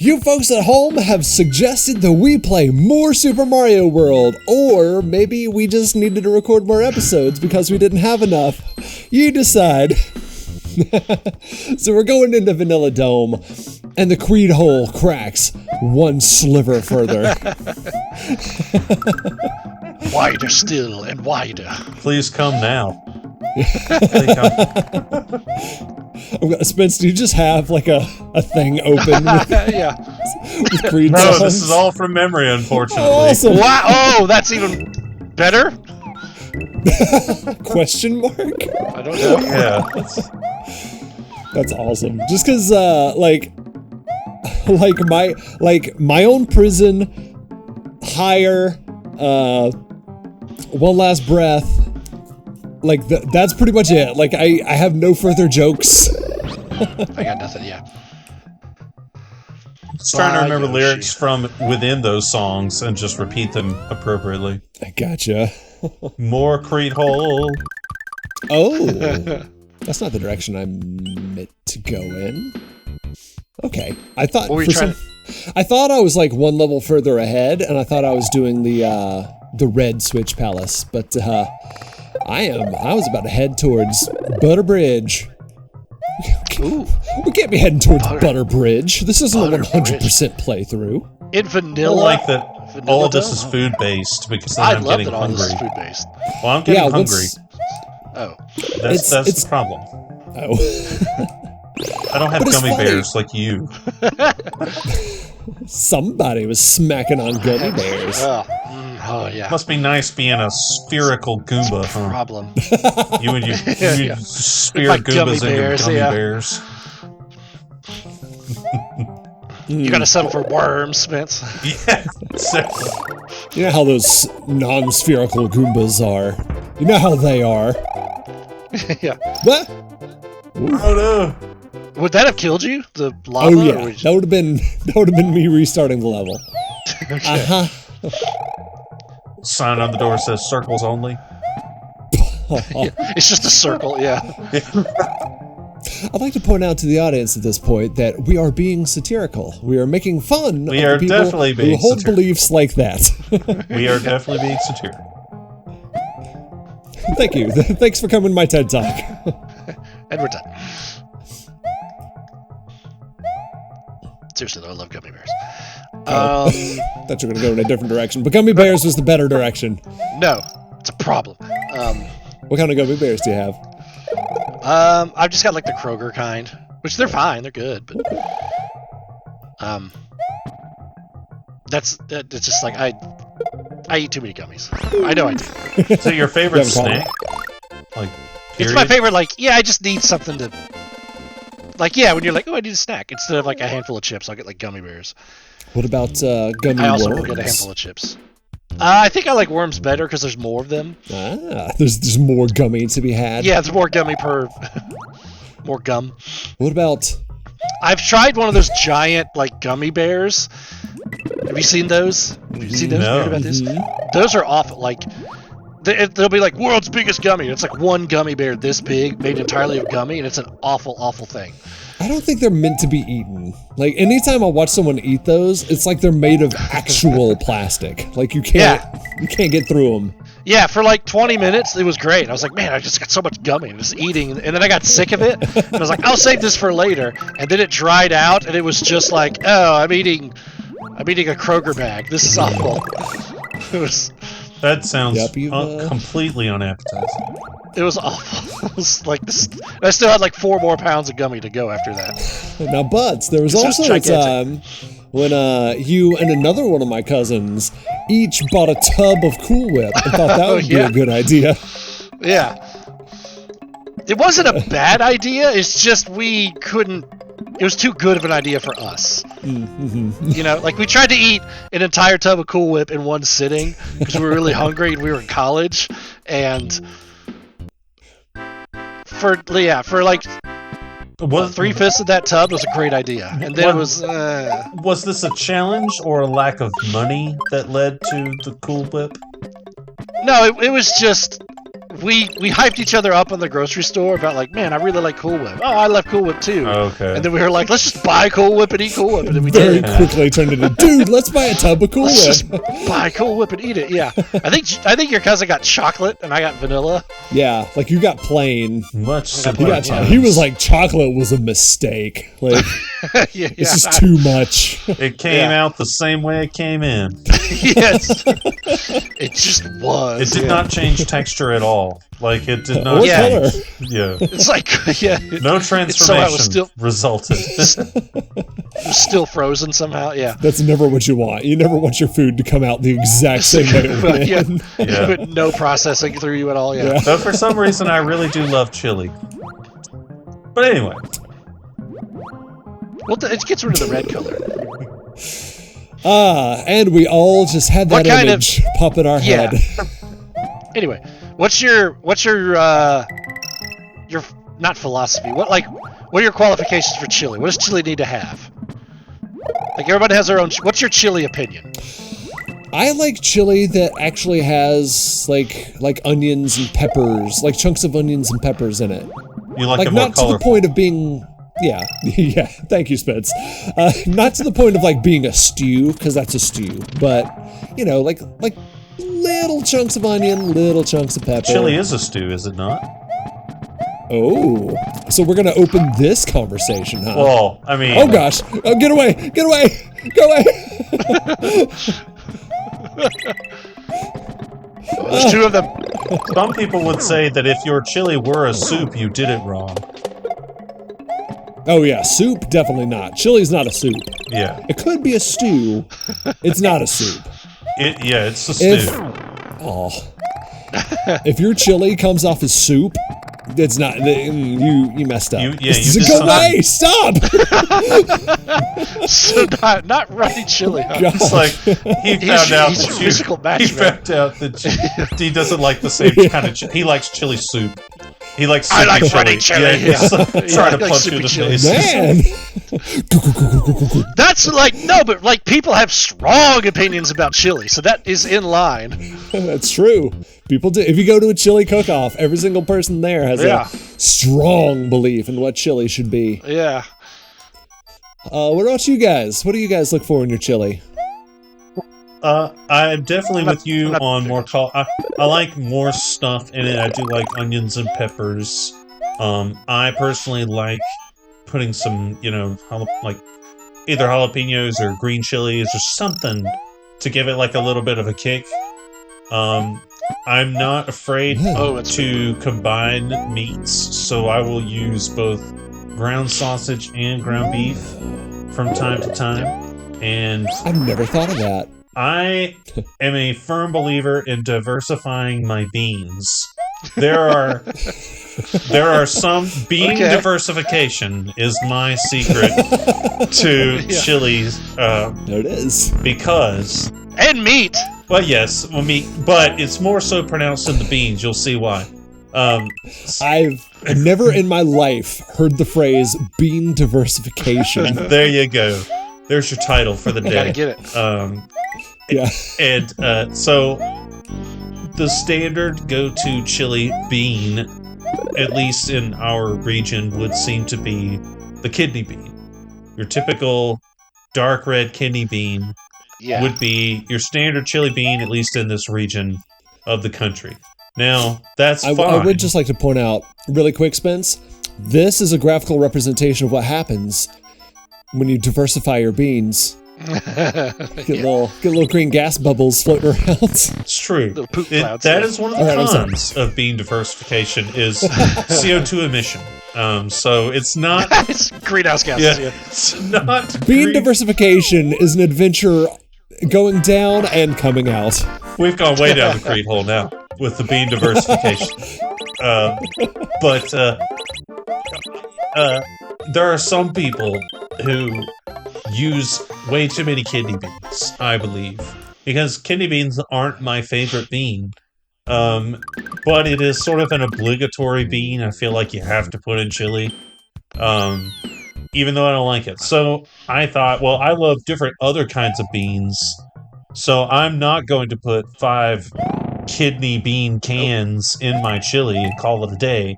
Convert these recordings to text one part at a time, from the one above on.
You folks at home have suggested that we play more Super Mario World, or maybe we just needed to record more episodes because we didn't have enough. You decide. So we're going into Vanilla Dome, and the Creed hole cracks one sliver further. Wider still and wider. Please come now. Spence, do you just have like a thing open with, Yeah. with Creed No, songs? this is all from memory, unfortunately. Oh, awesome. Wow. Oh, that's even better? Question mark? I don't know. Yeah. That's awesome. Just because, my own prison, higher, one last breath. Like that's pretty much it. Like I have no further jokes. I got nothing. Yeah. Just trying to remember lyrics from within those songs and just repeat them appropriately. I gotcha. More Creed hole. Oh, that's not the direction I meant to go in. Okay, I thought What were you trying I thought I was like one level further ahead, and I thought I was doing the red switch palace, but I was about to head towards Butter Bridge. Ooh. We can't be heading towards Butter Bridge. This isn't a Butter 100% playthrough. In I vanilla. like that all of this is food based because then I I'm love getting that all this is hungry. food based. Well, I'm getting hungry. Oh. That's the problem. Oh. I don't have But it's gummy funny. bears like you. Somebody was smacking on gummy bears. Oh yeah. Must be nice being a spherical Goomba, huh? Problem. You and your Yeah. spear My Goombas gummy and your bears, gummy yeah. bears. You gotta settle for worms, Spence. Yeah, exactly. You know how those non-spherical Goombas are. You know how they are. Yeah. What? Oh no! Would that have killed you? The lava? Oh or yeah, would you- that would have been me restarting the level. Okay. Sign on the door says circles only. It's just a circle, yeah. I'd like to point out to the audience at this point that we are being satirical. We are making fun We of are the people definitely being who hold satirical. beliefs like that. We are definitely being satirical. Thank you. Thanks for coming to my TED Talk. And we're done. Seriously though, I love gummy bears. Thought you were going to go in a different direction, but gummy bears was the better direction. No, it's a problem. What kind of gummy bears do you have? I've just got like the Kroger kind, which they're fine, they're good, but it's just like I eat too many gummies. I know I do. Is it your favorite You haven't snack? Like, It's my favorite. Like, yeah, I just need something to. Like, yeah, when you're like, oh, I need a snack, instead of like a handful of chips, I'll get like gummy bears. What about gummy I also worms? will get a handful of chips. I think I like worms better because there's more of them. Ah, there's more gummy to be had. Yeah, it's more gummy per. More gum. What about? I've tried one of those giant like gummy bears. Have you seen those? Have you seen those? No. Heard about this? Those are awful. Like, they'll be like world's biggest gummy. It's like one gummy bear this big, made entirely of gummy, and it's an awful, awful thing. I don't think they're meant to be eaten. Like anytime I watch someone eat those, it's like they're made of actual plastic. Like you can't get through them. Yeah, for like 20 minutes, it was great. I was like, man, I just got so much gummy. I'm just eating, and then I got sick of it. And I was like, I'll save this for later. And then it dried out, and it was just like, oh, I'm eating a Kroger bag. This is awful. It was. That sounds Yep, you've, completely unappetizing. It was awful. It was like this. I still had like 4 more pounds of gummy to go after that. Now, Butts, there was It's also a gigantic. time when you and another one of my cousins each bought a tub of Cool Whip and thought that would yeah. be a good idea. Yeah. It wasn't a bad idea. It's just we couldn't. It was too good of an idea for us. You know, like we tried to eat an entire tub of Cool Whip in one sitting because we were really hungry and we were in college, and for like Was 3/5 of that tub was a great idea, and then it was. Was this a challenge or a lack of money that led to the Cool Whip? No, it was just we hyped each other up in the grocery store about like, man, I really like Cool Whip. Oh, I love Cool Whip too. Okay. And then we were like, let's just buy Cool Whip and eat Cool Whip, and then we Very did. quickly turned into, dude, let's buy a tub of Cool Let's Whip. just buy Cool Whip and eat it. Yeah, I think your cousin got chocolate and I got vanilla. Yeah, like you got plain. Much He, simpler. he was like, chocolate was a mistake. Like, Yeah, this is too much. It came out the same way it came in. Yes, it just was. It did not change texture at all. Like, it did not Or Yeah. color. change. Yeah. It's like, yeah, No somehow it transformation was still resulted. still frozen somehow. Yeah. That's never what you want. You never want your food to come out the exact same way it went Yeah. in. Yeah. But no processing through you at all. Yeah. But for some reason, I really do love chili. But anyway, Well, it gets rid of the red color. And we all just had that What kind of- image pop in our Yeah. head. Anyway, what's your not philosophy? What are your qualifications for chili? What does chili need to have? Like everybody has their own. What's your chili opinion? I like chili that actually has like onions and peppers, like chunks of onions and peppers in it. you like Like it more not to the colorful. point of being, yeah, yeah. Thank you, Spence. Not to the point of like being a stew, because that's a stew. But you know, like little chunks of onion, little chunks of pepper. Chili is a stew, is it not? Oh, so we're gonna open this conversation, huh? Well, I mean... Oh gosh! Oh, get away! Get away! Go away! There's two of them. Some people would say that if your chili were a soup, you did it wrong. Oh yeah, soup definitely not. Chili's not a soup. Yeah. It could be a stew. It's not a soup. It's a If stew. if your chili comes off as soup, it's not. You messed up. You did Go something. away! Stop! So not runny chili. Huh? God. It's like he found out he's a that physical match, he man. found out that he doesn't like the same kind of chili. He likes chili soup. He likes I soupy like chili. runny chili, Yeah, he's yeah. trying to I like punch you in soupy the chili. face. Man, That's like no, but like people have strong opinions about chili, so that is in line. that's true. People do. If you go to a chili cook-off, every single person there has Yeah. a strong belief in what chili should be. Yeah. What about you guys? What do you guys look for in your chili? I'm definitely with you I'm not- on more I like more stuff in it. I do like onions and peppers. I personally like putting some, like either jalapenos or green chilies or something to give it like a little bit of a kick. I'm not afraid to combine meats, so I will use both ground sausage and ground beef from time to time. And I've never thought of that. I am a firm believer in diversifying my beans. There are some bean diversification is my secret to chilies. There it is. Because And meat. well, yes, meat, but it's more so pronounced in the beans. You'll see why. I've never in my life heard the phrase bean diversification. There you go. There's your title for the day. Gotta get it. Yeah. And so the standard go-to chili bean, at least in our region, would seem to be the kidney bean. Your typical dark red kidney bean would be your standard chili bean, at least in this region of the country. Now, that's fine. I would just like to point out, really quick, Spence, this is a graphical representation of what happens when you diversify your beans. Get little green gas bubbles floating around. It's true. Little poop clouds, That yeah. is one of the cons of bean diversification is CO2 emission. So it's not... It's greenhouse gases. Yeah. It's not... Bean diversification is an adventure going down and coming out. We've gone way down the creed hole now with the bean diversification. There are some people who use way too many kidney beans, I believe. Because kidney beans aren't my favorite bean. But it is sort of an obligatory bean. I feel like you have to put in chili. Even though I don't like it. So I thought, well, I love different other kinds of beans. So I'm not going to put 5 kidney bean cans in my chili and call it a day.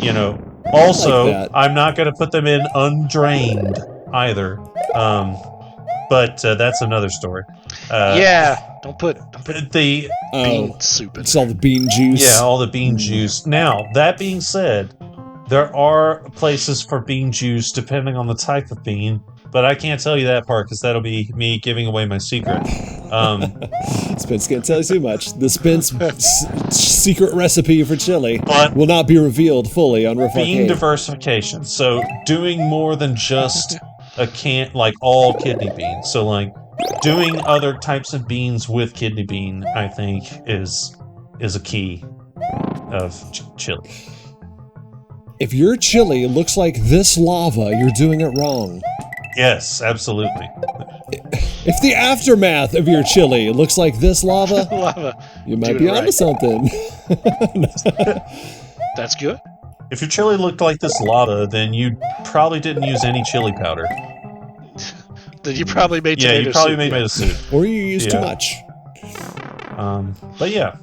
You know. Also, like I'm not going to put them in undrained either. But that's another story. Don't put the bean soup in It's all the bean juice. Yeah, all the bean juice. Now, that being said, there are places for bean juice depending on the type of bean, but I can't tell you that part because that'll be me giving away my secret. Spence can't tell you too much. The Spence secret recipe for chili But will not be revealed fully on Riff bean Arcade. diversification. So doing more than just a can, like all kidney beans. So like doing other types of beans with kidney bean, I think is a key of chili. If your chili looks like this lava, you're doing it wrong. Yes, absolutely. If the aftermath of your chili looks like this lava, you might Doing be it onto right. something. That's good. If your chili looked like this lava, then you probably didn't use any chili powder. Then you probably made Yeah, tomato you probably soup. made tomato soup. Or you use too Yeah. much. But yeah,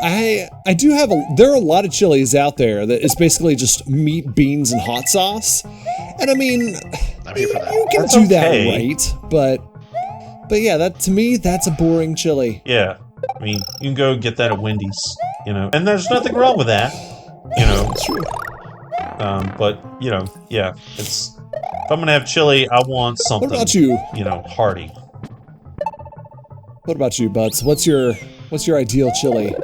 I do have there are a lot of chilies out there that is basically just meat, beans, and hot sauce. And I mean, I'm here for that. you can That's do okay. that right, but yeah, that to me, that's a boring chili. yeah. I mean, you can go get that at Wendy's, you know, and there's nothing wrong with that, you know. That's true. But you know, yeah, it's if I'm gonna have chili, I want something. What about you? You know, hearty. What about you, Butts? What's your ideal chili?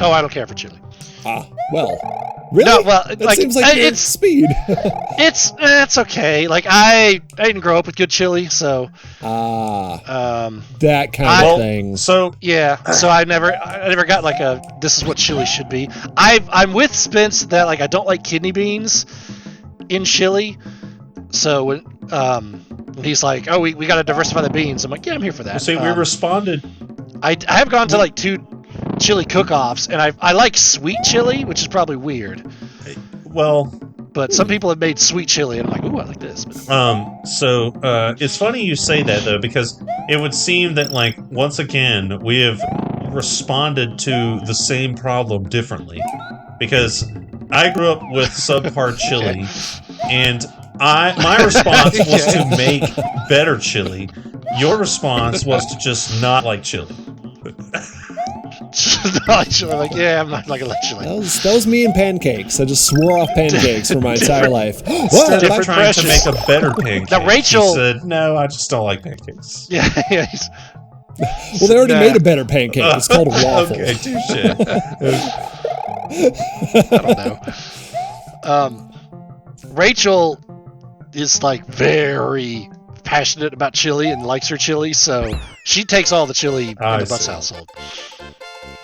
Oh, I don't care for chili. Well, really? No, well, that like, seems like you're at it's- speed. It's okay. Like I didn't grow up with good chili, so That kind of thing. So yeah. So I never got like a this is what chili should be. I'm with Spence that like I don't like kidney beans in chili. So when he's like, oh, we got to diversify the beans, I'm like, yeah, I'm here for that. see, we responded. I have gone to like 2 chili cook-offs, and I like sweet chili, which is probably weird. Well, But some people have made sweet chili, and I'm like, ooh, I like this. so it's funny you say that though, because it would seem that like once again we have responded to the same problem differently. Because I grew up with subpar chili, and my response was to make better chili. Your response was to just not like chili. Like, yeah, I'm not gonna like chili. That was me and pancakes. I just swore off pancakes for my entire life. Instead of different trying to pressures. make a better pancake, Now, Rachel- she said, "No, I just don't like pancakes." Yeah. Well, they already Nah. made a better pancake. It's called a waffle. Okay, touche. I don't know. Rachel is like very passionate about chili and likes her chili, so she takes all the chili in I the Butts see. household.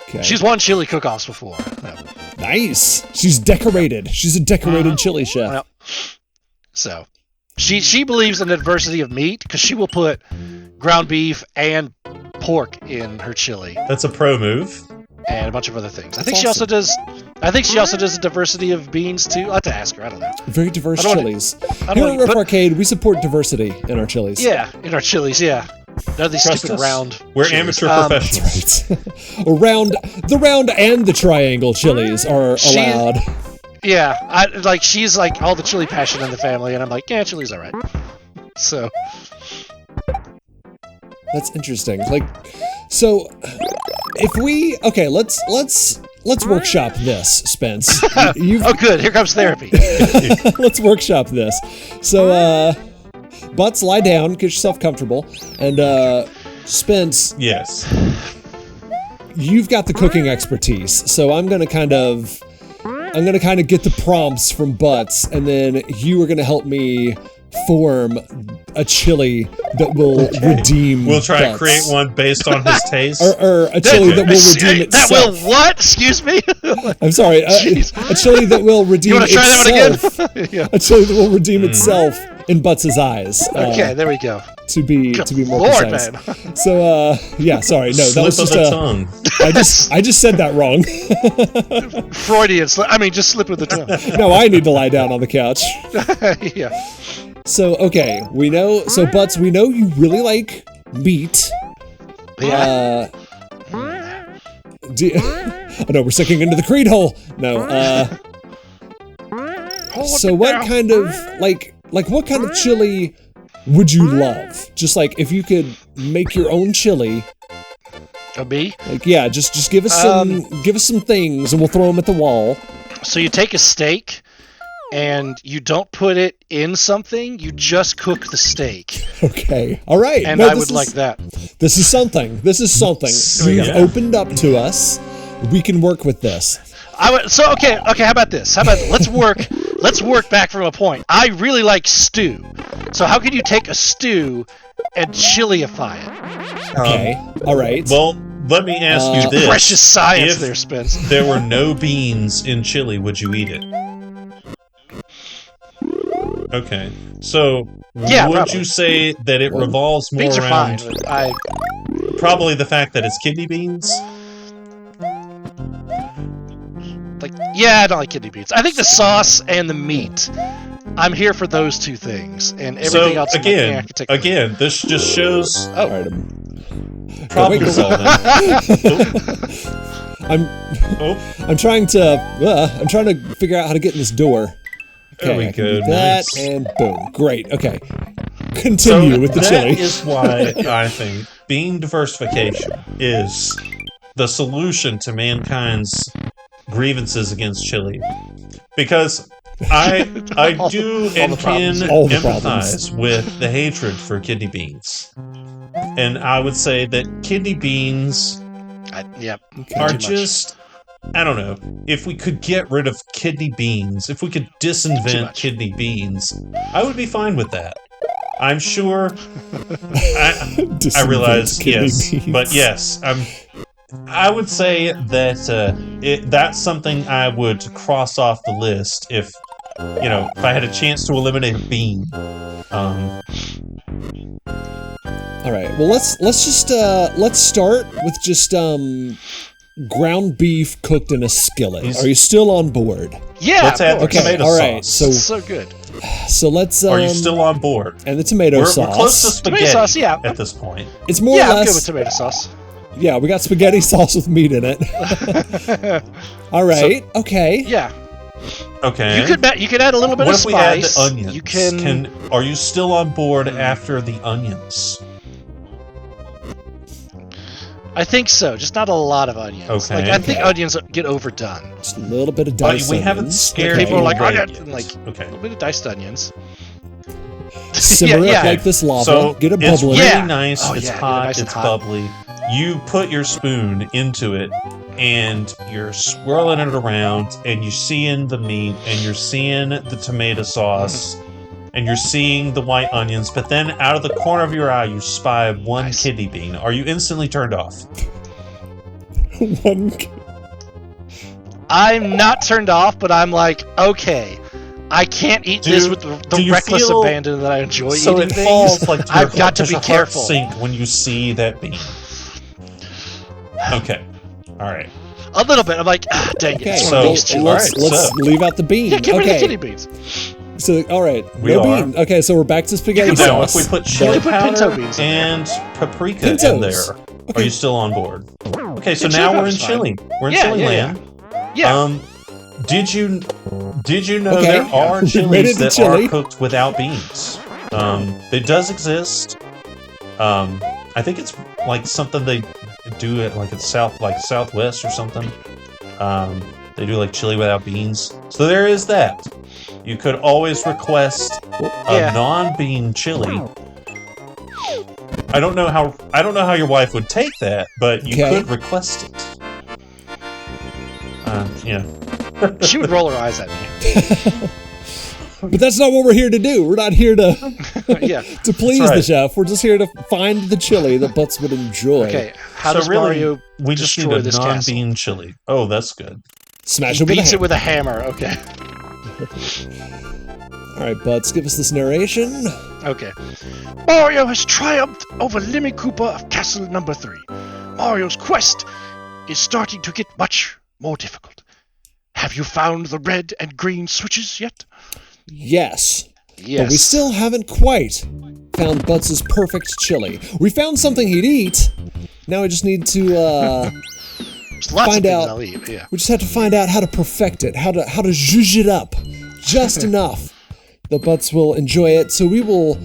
Okay. She's won chili cook-offs before. Nice. She's decorated. She's a decorated chili chef. Well, so she believes in the diversity of meat because she will put ground beef and pork in her chili That's a pro move. and a bunch of other things. I That's think she also does. I think she also does a diversity of beans too. I'll have to ask her. I don't know. Very diverse I don't wanna- chilies. I don't Here wanna- at Riff but- Arcade, we support diversity in our chilies. Yeah, in our chilies. Yeah, none of these Trust stupid us. round. We're chilies. amateur professionals. The round and the triangle chilies are She- allowed. Yeah, she's like all the chili passion in the family, and I'm like, yeah, chili's all right. So That's interesting. Like, so if we let's workshop this, Spence. You've oh, good. Here comes therapy. let's workshop this. So, Butts, lie down, get yourself comfortable, and Spence, Yes. you've got the cooking expertise. So I'm gonna kind of get the prompts from Butts, and then you are gonna help me form a chili that will redeem. We'll try to Butts. create one based on his taste. Or a chili that will redeem That itself. will what? Excuse me. I'm sorry, Jeez. a chili that will redeem You want to try itself. that one again? Yeah. A chili that will redeem itself in Butts' eyes. Okay, there we go. To be more Lord, precise. man. So yeah, sorry, no, that Slip was of just the a. tongue. I just said that wrong. Freudian slip. I mean, just slip with the tongue. No, I need to lie down on the couch. Yeah. So okay, we know. So Butts, we know you really like meat. Yeah. Oh no, we're sinking into the Creed hole. No. So what kind of like what kind of chili would you love? Just like if you could make your own chili. Me? Like yeah, just give us some things and we'll throw them at the wall. So you take a steak and you don't put it in something, you just cook the steak. Okay. All right. And I would like that. This is something. You've opened up to us. We can work with this. Okay, how about this? Let's work back from a point. I really like stew. So how can you take a stew and chiliify it? Okay. All right. Well, let me ask you this. Precious science if there, Spence. there were no beans in chili, would you eat it? Okay. So, would probably. you say that it revolves more Beans are around fine. probably the fact that it's kidney beans? I don't like kidney beans. I think the sauce and the meat. I'm here for those two things, and everything else. Again, this just shows. All right. Problem solving. I'm trying to figure out how to get in this door. Okay, there we I can go. do that, Nice. and boom. Great. Okay. Continue with the chili. That is why I think bean diversification is the solution to mankind's grievances against chili. Because I do and can empathize with the hatred for kidney beans. And I would say that kidney beans are just... I don't know. If we could get rid of kidney beans, if we could disinvent kidney beans, I would be fine with that. I'm sure. I realize, yes, beans. but yes, I would say that that's something I would cross off the list if I had a chance to eliminate a bean. All right. Well, let's start with just ground beef cooked in a skillet. Are you still on board? Yeah. Let's add the tomato all right, sauce. So good. So let's. Are you still on board? And the tomato sauce. We're close to spaghetti tomato sauce, yeah. At this point. It's more or less. I'm good with tomato sauce. Yeah, we got spaghetti sauce with meat in it. All right. Okay. Yeah. Okay. You could add a little bit of spice. What if we add the onions? You can. Are you still on board after the onions? I think so, just not a lot of onions. Okay. I think onions get overdone. Just a little bit of diced We onions. haven't scared People are like, away onions, yet. like Okay. a little bit of diced onions. Simmer it like this lava. So get a it's bubble. really nice. Oh, it's yeah, hot. nice and it's hot. bubbly. You put your spoon into it, and you're swirling it around, and you're seeing the meat, and you're seeing the tomato sauce, and you're seeing the white onions. But then, out of the corner of your eye, you spy one kidney bean. Are you instantly turned off? I'm not turned off, but I'm like, okay, I can't eat this with the reckless abandon that I enjoy so eating it things. falls like I've got to be careful. Sink when you see that bean. Okay, all right. A little bit. I'm like, dang it. Okay, It's one so of these two. let's leave out the bean. Yeah, get rid of the Okay. kidney beans. So, all right, We no are. bean. Okay, so we're back to spaghetti Now, if sauce. we put You chili can put pinto powder beans in and paprika in Pintos. there, are you still on board? Okay, so Yeah, now chili we're in powder's chili. We're in Yeah, chili yeah, land. Yeah. Did you know Okay. there are We made chilies it to that chili. are cooked without beans? It does exist. I think it's like something they do at like Southwest or something. They do like chili without beans. So there is that. You could always request a non-bean chili. I don't know how your wife would take that, but you could request it. Yeah. She would roll her eyes at me. But that's not what we're here to do. We're not here to Yeah. to please That's right. the chef. We're just here to find the chili that Butts would enjoy. Okay. How So does really, Mario we just destroy need a this castle? non-bean chili. Oh, that's good. Smash He it with a beats it hammer. with a hammer. Okay. All right, Butts, give us this narration. Okay. Mario has triumphed over Lemmy Cooper of Castle Number 3. Mario's quest is starting to get much more difficult. Have you found the red and green switches yet? Yes. Yes. But we still haven't quite found Butts' perfect chili. We found something he'd eat. Now we just need to Lots find of things out. I'll eat. Yeah. We just have to find out how to perfect it, how to zhuzh it up, just enough. The butts will enjoy it. So we will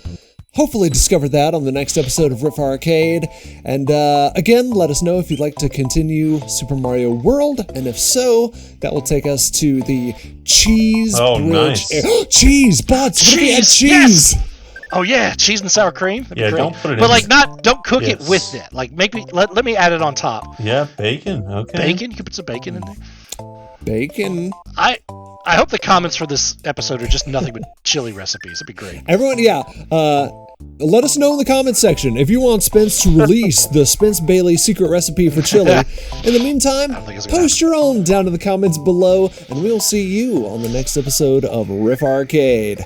hopefully discover that on the next episode of Riff Arcade. And again, let us know if you'd like to continue Super Mario World. And if so, that will take us to the cheese bridge. Nice. Cheese, butts. What if we had cheese? Yes! Oh yeah, cheese and sour cream. That'd be great. Don't put it in. But like, don't cook it with it. Like, let me add it on top. Yeah, bacon. Okay. Bacon. You can put some bacon in there. Bacon. I hope the comments for this episode are just nothing but chili recipes. It'd be great. Everyone, yeah. Let us know in the comments section if you want Spence to release the Spence Bailey secret recipe for chili. In the meantime, post your own down in the comments below, and we'll see you on the next episode of Riff Arcade.